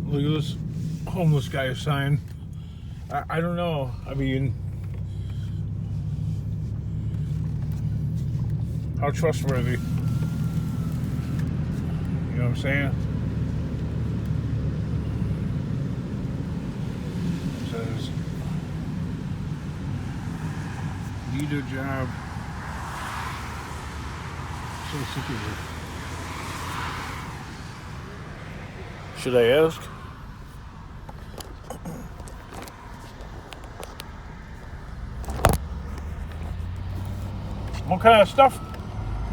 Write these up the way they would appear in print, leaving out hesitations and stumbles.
Look at this homeless guy sign. I don't know. I mean, how trustworthy? You know what I'm saying? It says, need a job. So sick of it. Should I ask? What kind of stuff?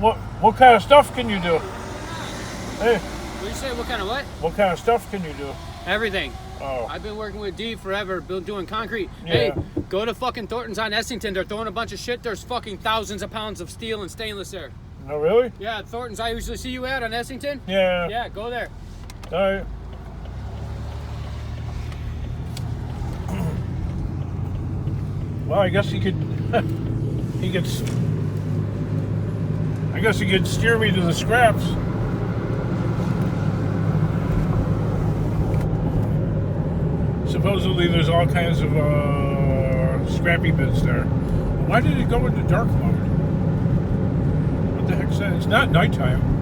What kind of stuff can you do? Hey. What do you say? What kind of what? What kind of stuff can you do? Everything. Oh. I've been working with D forever, doing concrete. Yeah. Hey, go to fucking Thornton's on Essington. They're throwing a bunch of shit. There's fucking thousands of pounds of steel and stainless there. No, really? Yeah, Thornton's. I usually see you at on Essington. Yeah. Yeah, go there. All right. Well, I guess he could. He could. I guess he could steer me to the scraps. Supposedly, there's all kinds of scrappy bits there. Why did it go into dark mode? What the heck's that? It's not nighttime.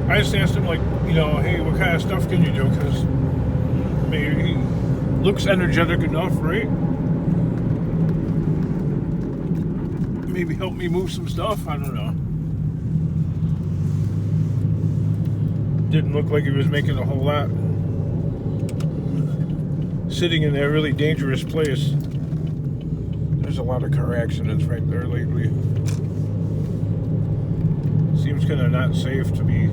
I just asked him, like, you know, hey, what kind of stuff can you do? Because maybe he looks energetic enough, right? Maybe help me move some stuff. I don't know. Didn't look like he was making a whole lot. Sitting in that really dangerous place. There's a lot of car accidents right there lately. Seems kind of not safe to be.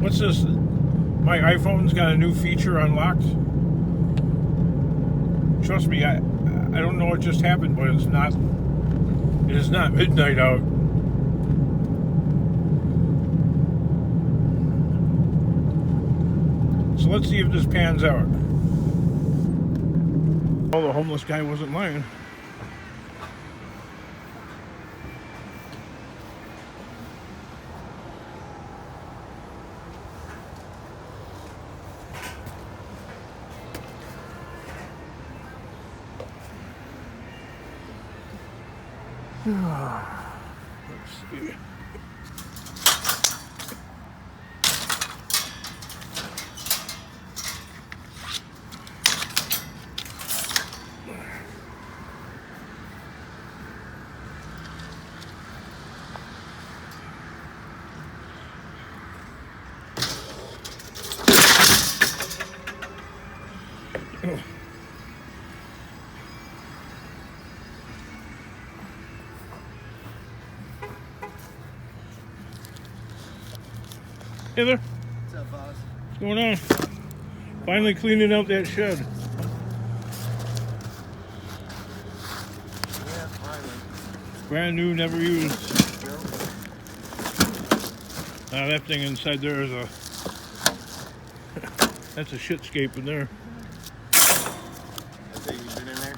What's this? My iPhone's got a new feature unlocked. Trust me, I don't know what just happened, but it's not. It is not midnight out. So let's see if this pans out. Oh, the homeless guy wasn't lying. Let's see. Hey there. What's up, boss? What's going on? Finally cleaning out that shed. Yeah, finally. Brand new, never used. That thing inside there is a... That's a shitscape in there. That's it, you've been in there?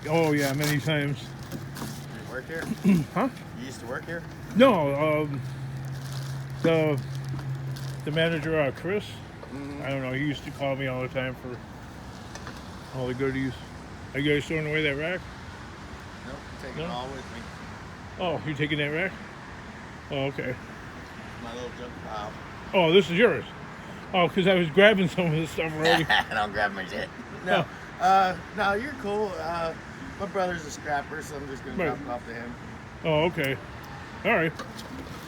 Oh yeah, many times. You work here? Huh? You used to work here? No, the manager, Chris, I don't know, he used to call me all the time for all the goodies. Are you guys throwing away that rack? Nope, taking it all with me. Oh, you taking that rack? Oh, okay. My little junk pile. Oh, this is yours? Oh, because I was grabbing some of this stuff already. Don't grab my shit. No, no, you're cool. My brother's a scrapper, so I'm just going to drop it off to him. Oh, okay. All right.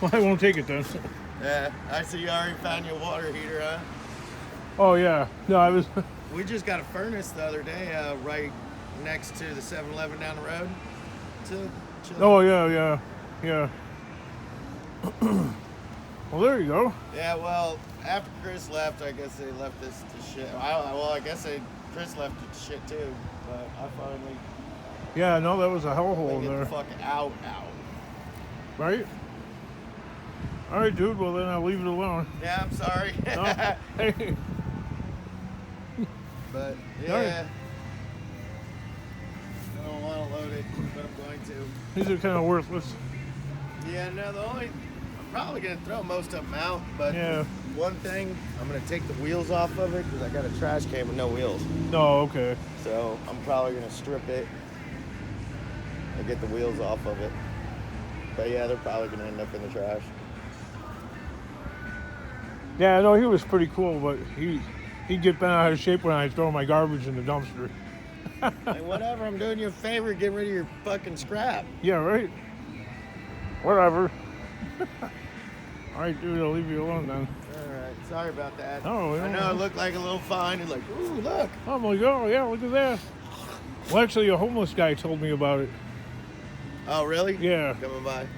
Well, I won't take it then. Yeah, I see you already found your water heater, huh? Oh, yeah. No, I was... We just got a furnace the other day, right next to the 7-Eleven down the road. Chill. Oh, yeah. Well, there you go. Yeah, well, after Chris left, I guess they left this to shit. I guess Chris left it to shit too, but I finally... Yeah, no, that was a hellhole get there. the fuck out. Right? All right, dude. Well, then I'll leave it alone. Yeah, I'm sorry. No? Hey, Yeah. I don't want to load it, but I'm going to. These are kind of worthless. Yeah, no, I'm probably going to throw most of them out, but Yeah. one thing, I'm going to take the wheels off of it because I got a trash can with no wheels. No, okay. So I'm probably going to strip it and get the wheels off of it. But yeah, they're probably going to end up in the trash. Yeah, no, he was pretty cool, but he'd get bent out of shape when I throw my garbage in the dumpster. Like, whatever, I'm doing you a favor, get rid of your fucking scrap. Yeah, right? Whatever. All right, dude, I'll leave you alone then. Alright, sorry about that. Oh, I know it looked like a little fine. You're like, ooh, look. I'm like, oh, yeah, look at that. Well, actually, a homeless guy told me about it. Oh, really? Yeah. Coming by.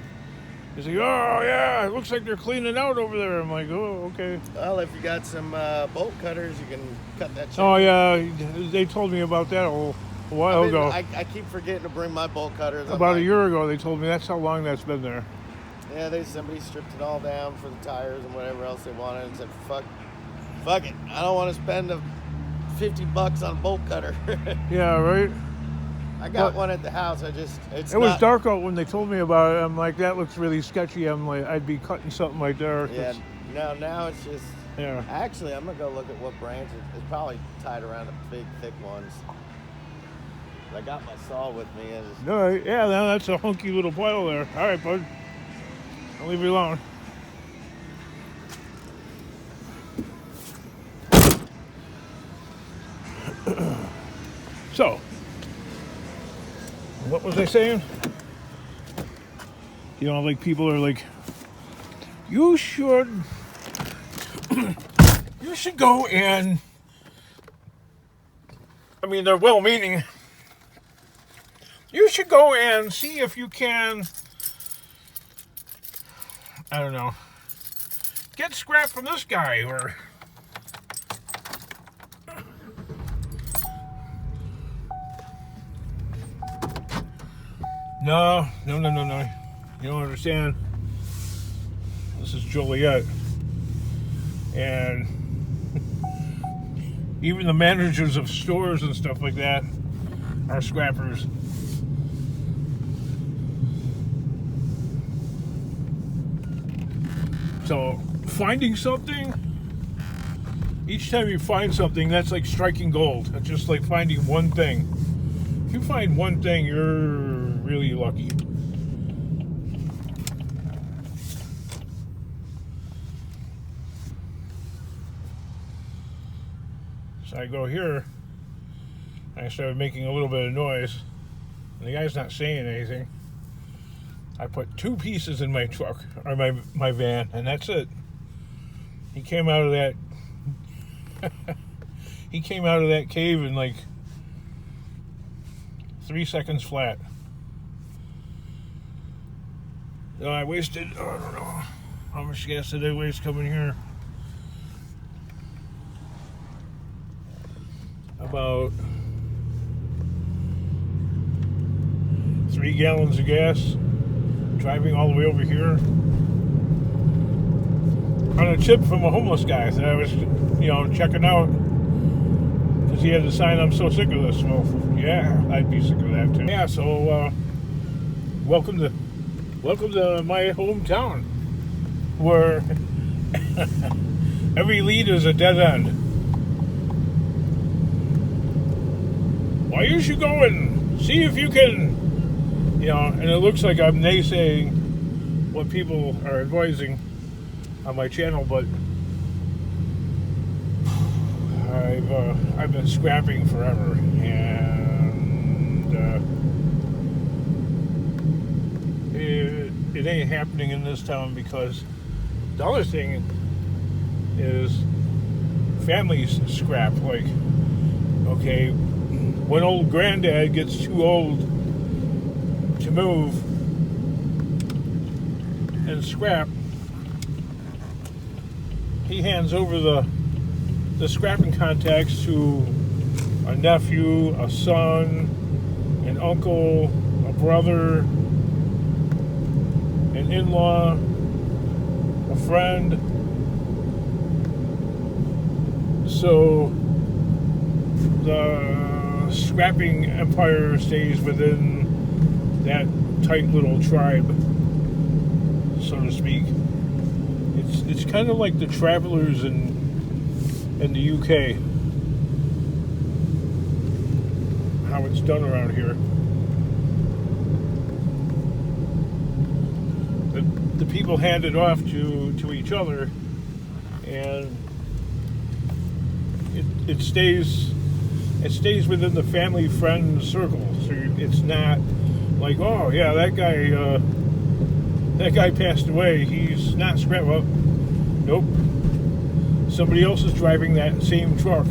He's like, oh, yeah, it looks like they're cleaning out over there. I'm like, oh, okay. Well, if you got some bolt cutters, you can cut that shit. Oh, yeah, they told me about that a while ago. I keep forgetting to bring my bolt cutters. About a year ago, they told me that's how long that's been there. Yeah, somebody stripped it all down for the tires and whatever else they wanted and said, fuck it. I don't want to spend $50 on a bolt cutter. Yeah, right? I got one at the house. It was dark out when they told me about it. I'm like, that looks really sketchy. I'm like, I'd be cutting something right there. Yeah, now it's just... Yeah. Actually, I'm going to go look at what branch it's probably tied around the big, thick ones. I got my saw with me. No, yeah, that's a hunky little pile there. All right, bud. I'll leave you alone. So, what was I saying? You know, like people are like, you should go and, I mean, they're well-meaning. You should go and see if you can, I don't know, get scrap from this guy or... No. You don't understand. This is Joliet. And even the managers of stores and stuff like that are scrappers. So, finding something, each time you find something, that's like striking gold. It's just like finding one thing. If you find one thing, you're really lucky. So I go here, and I started making a little bit of noise, and the guy's not saying anything. I put 2 pieces in my truck, or my van, and that's it. He came out of that cave in like 3 seconds flat. So I wasted, I don't know, how much gas did I waste coming here? About 3 gallons of gas driving all the way over here on a tip from a homeless guy that I was, checking out because he had the sign, I'm so sick of this. Well, yeah, I'd be sick of that too. Yeah, so welcome to my hometown where every lead is a dead end. Well, you should go and see if you can, and it looks like I'm naysaying what people are advising on my channel, but I've been scrapping forever, and it ain't happening in this town because the other thing is families scrap. Like, okay, when old granddad gets too old to move and scrap, he hands over the scrapping contacts to a nephew, a son, an uncle, a brother, an in-law, a friend. So the scrapping empire stays within that tight little tribe, so to speak. It's kind of like the travelers in the UK, how it's done around here. The people hand it off to each other, and it stays within the family friend circle. So it's not like, oh yeah, that guy passed away, he's not scrap. Well, nope, somebody else is driving that same truck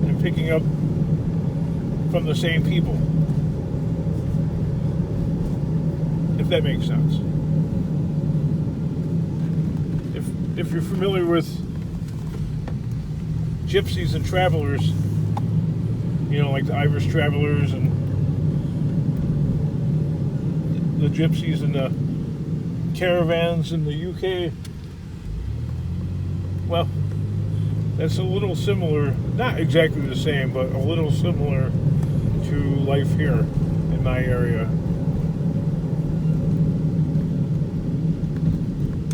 and picking up from the same people, if that makes sense. If you're familiar with gypsies and travelers, you know, like the Irish travelers and the gypsies and the caravans in the UK, well, that's a little similar, not exactly the same, but a little similar to life here in my area.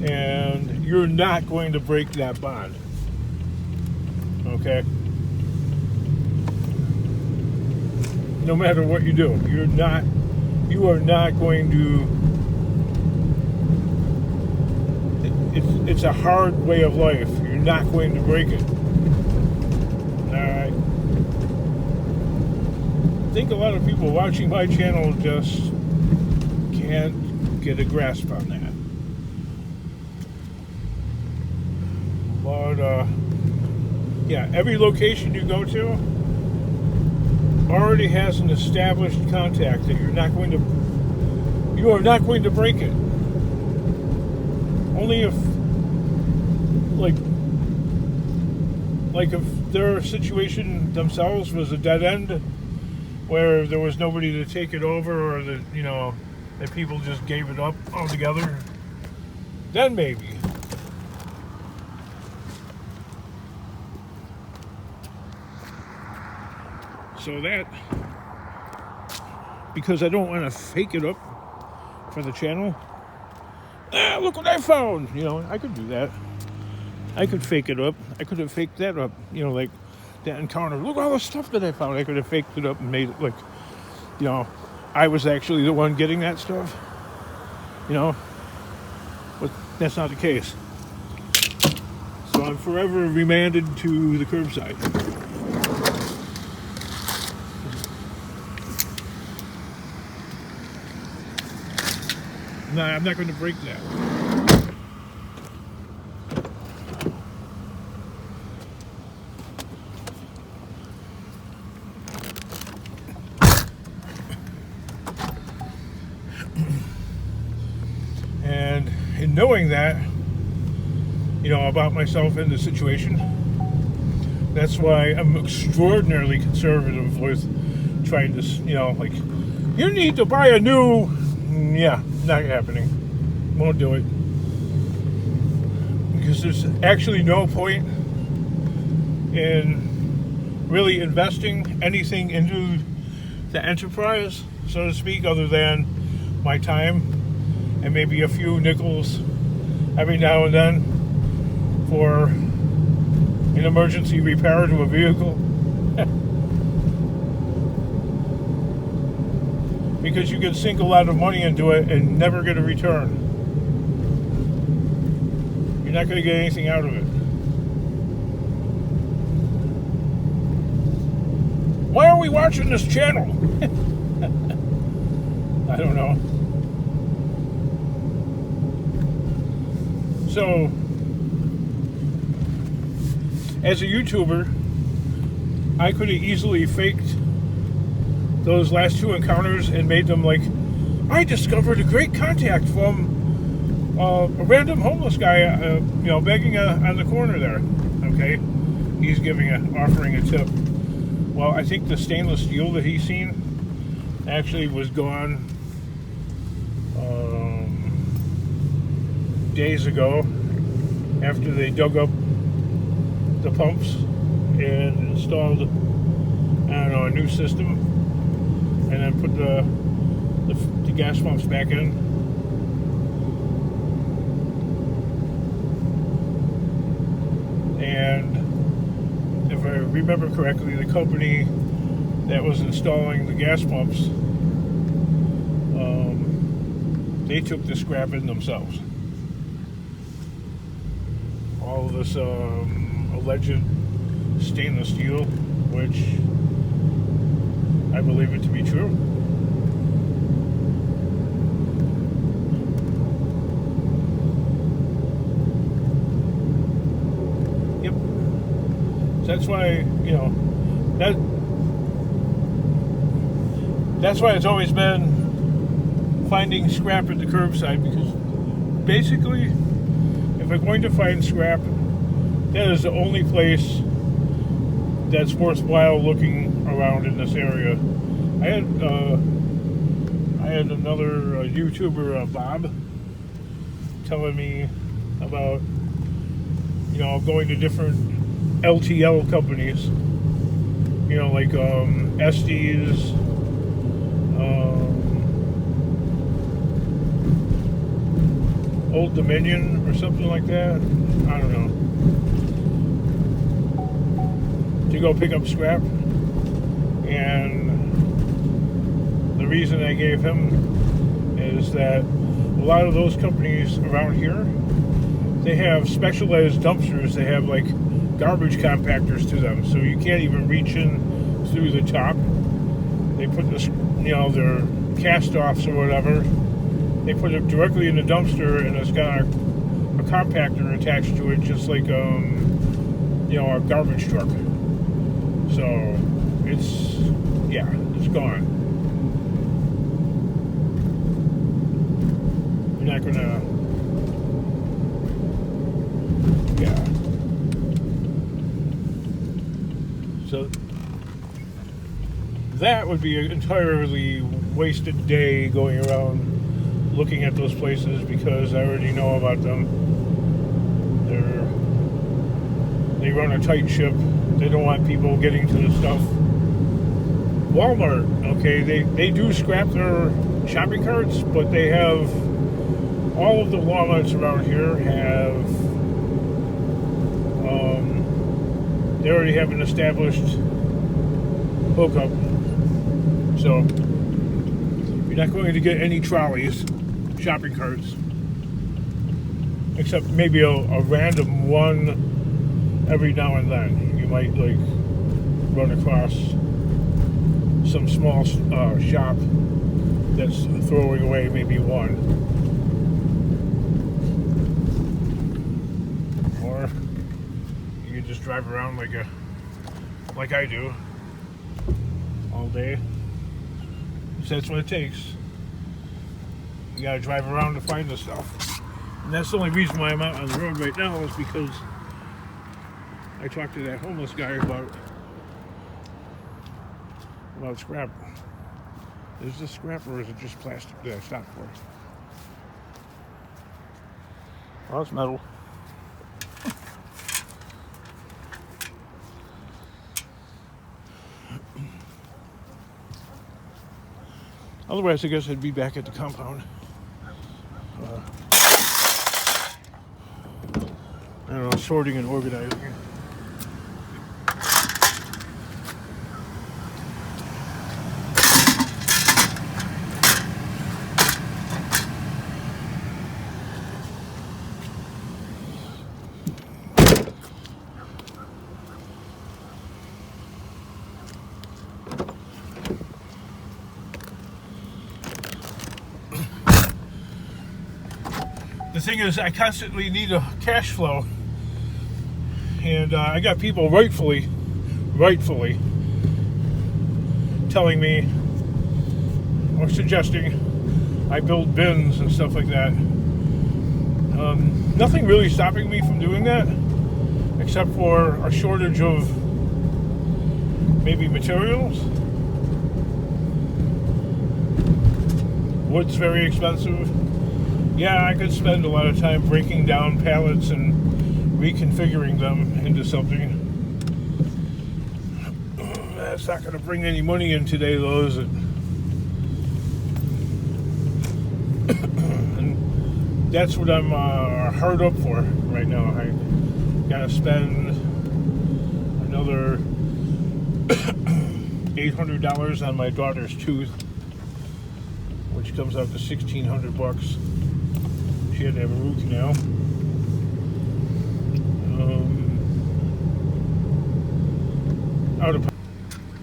And you're not going to break that bond, okay? No matter what you do, you are not going to. It's a hard way of life. You're not going to break it. Alright. I think a lot of people watching my channel just can't get a grasp on that. But yeah, every location you go to already has an established contact that you are not going to break it. Only if like if their situation themselves was a dead end, where there was nobody to take it over, or that, you know, that people just gave it up altogether, then maybe. So that, because I don't want to fake it up for the channel. Look what I found! You know, I could do that. I could fake it up. I could have faked that up. You know, like that encounter. Look at all the stuff that I found. I could have faked it up and made it like, you know, I was actually the one getting that stuff. You know, but that's not the case. So I'm forever remanded to the curbside. No, I'm not going to break that. And in knowing that, you know, about myself in the situation, that's why I'm extraordinarily conservative with trying to, you know, like, you need to buy a new, yeah, not happening. Won't do it. Because there's actually no point in really investing anything into the enterprise, so to speak, other than my time and maybe a few nickels every now and then for an emergency repair to a vehicle. Because you can sink a lot of money into it and never get a return. You're not going to get anything out of it. Why are we watching this channel? I don't know. So, as a YouTuber, I could have easily faked those last two encounters and made them like, I discovered a great contact from a random homeless guy, you know, begging on the corner there. Okay, he's offering a tip. Well, I think the stainless steel that he's seen actually was gone days ago, after they dug up the pumps and installed, I don't know, a new system, and then put the gas pumps back in. And if I remember correctly, the company that was installing the gas pumps, they took the scrap in themselves. All of this alleged stainless steel, which I believe it to be true. Yep. So that's why, that's why it's always been finding scrap at the curbside, because basically, if I'm going to find scrap, that is the only place that's worthwhile looking around in this area. I had another YouTuber, Bob, telling me about, going to different LTL companies, like Estes, Old Dominion or something like that. I don't know. To go pick up scrap. And the reason I gave him is that a lot of those companies around here, they have specialized dumpsters. They have like garbage compactors to them, so you can't even reach in through the top. They put this, their cast-offs or whatever, they put it directly in the dumpster, and it's got a compactor attached to it, just like a garbage truck. So it's gone. You're not gonna, So that would be an entirely wasted day going around looking at those places, because I already know about them. They run a tight ship. They don't want people getting to the stuff. Walmart, okay, they do scrap their shopping carts, but they have, all of the Walmarts around here have, they already have an established hookup. So you're not going to get any trolleys, shopping carts, except maybe a random one every now and then. You might like run across some small shop that's throwing away maybe one, or you can just drive around like I do all day. So that's what it takes. You gotta drive around to find the stuff. And that's the only reason why I'm out on the road right now, is because I talked to that homeless guy about scrap. Is this scrap, or is it just plastic that I stopped for? Oh, it's metal. Otherwise, I guess I'd be back at the compound. I don't know, sorting and organizing. The thing is, I constantly need a cash flow, and I got people rightfully telling me or suggesting I build bins and stuff like that. Nothing really stopping me from doing that, except for a shortage of maybe materials. Wood's very expensive. Yeah, I could spend a lot of time breaking down pallets and reconfiguring them into something. That's not going to bring any money in today, though, is it? And that's what I'm hard up for right now. I got to spend another $800 on my daughter's tooth, which comes out to $1,600. She had to have a root canal.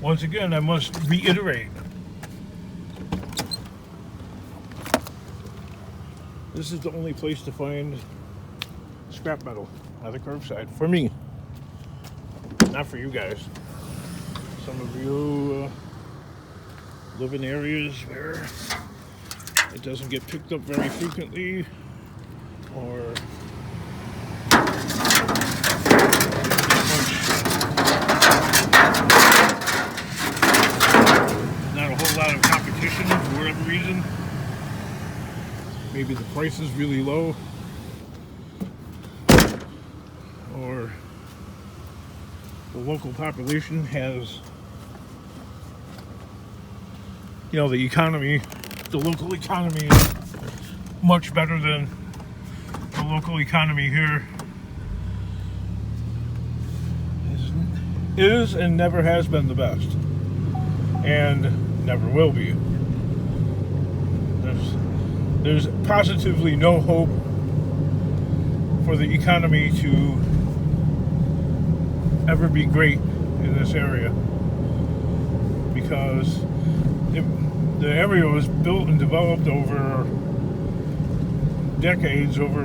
Once again, I must reiterate, this is the only place to find scrap metal at the curbside for me, not for you guys. Some of you live in areas where it doesn't get picked up very frequently, or not a whole lot of competition for whatever reason. Maybe the price is really low, or the local population has, the economy, the local economy is much better than the local economy here is and never has been the best, and never will be. There's positively no hope for the economy to ever be great in this area, because the area was built and developed over decades, over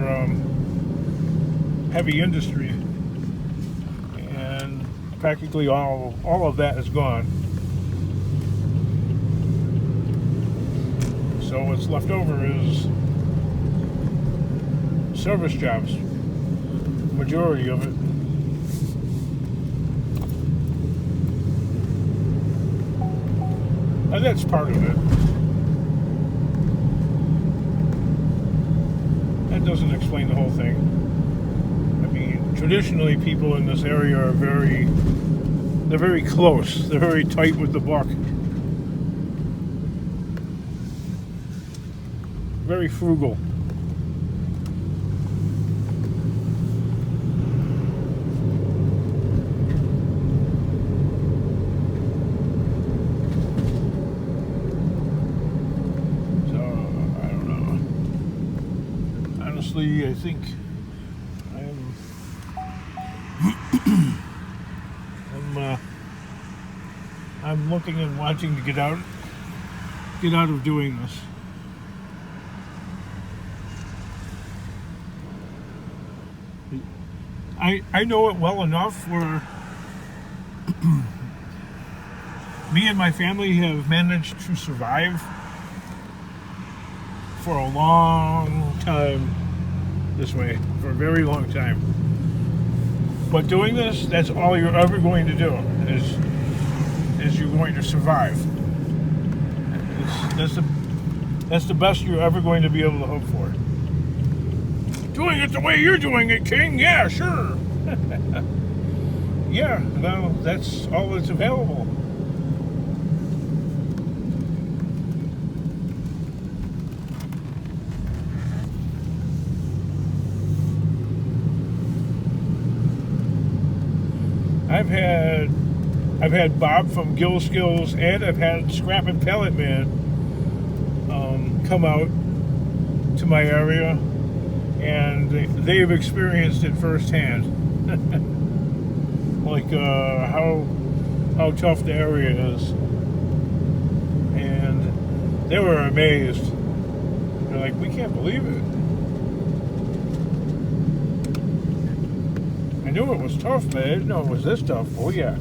heavy industry, and practically all of that is gone. So what's left over is service jobs, majority of it. And that's part of it. That doesn't explain the whole thing. I mean, traditionally people in this area are very close. They're very tight with the buck. Very frugal. So, I don't know. Honestly, I think I'm looking and wanting to get out of doing this. I know it well enough where me and my family have managed to survive for a long time this way, for a very long time. But doing this, that's all you're ever going to do, is you're going to survive. That's the best you're ever going to be able to hope for. Doing it the way you're doing it, King? Yeah, sure. Yeah, well, that's all that's available. I've had Bob from Gill Skills, and I've had Scrap and Pellet Man come out to my area, and they've experienced it firsthand. Like how tough the area is, and they were amazed. They're like, we can't believe it. I knew it was tough, but I didn't know it was this tough. Oh yeah.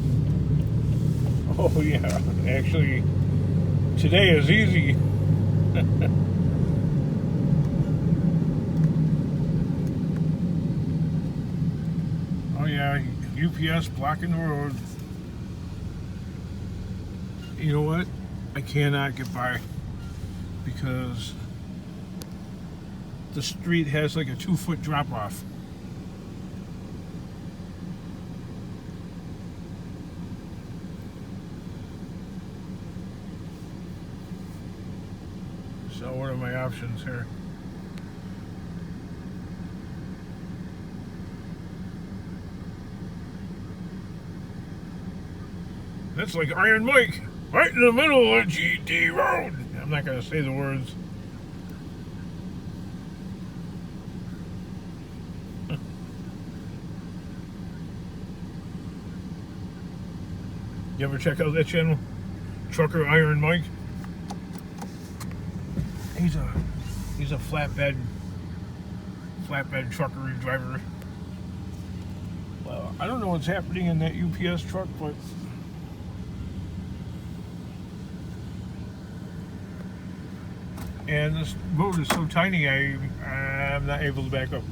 Actually, today is easy. Oh yeah, UPS blocking the road. You know what? I cannot get by because the street has like a 2-foot drop off. So what are my options here? That's like Iron Mike, right in the middle of GT Road. I'm not going to say the words. You ever check out that channel? Trucker Iron Mike? He's a flatbed trucker driver. Well, I don't know what's happening in that UPS truck, but and this road is so tiny, I'm not able to back up.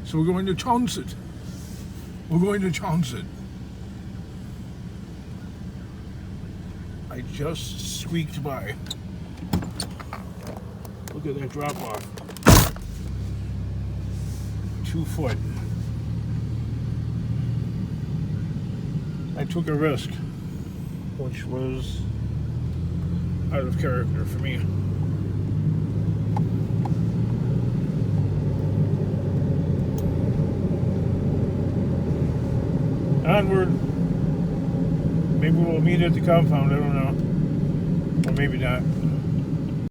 So we're going to Townsend. We're going to Townsend. I just squeaked by. Look at that drop off. 2 foot. I took a risk, which was out of character for me. Onward. Maybe we'll meet at the compound, I don't know. Or maybe not.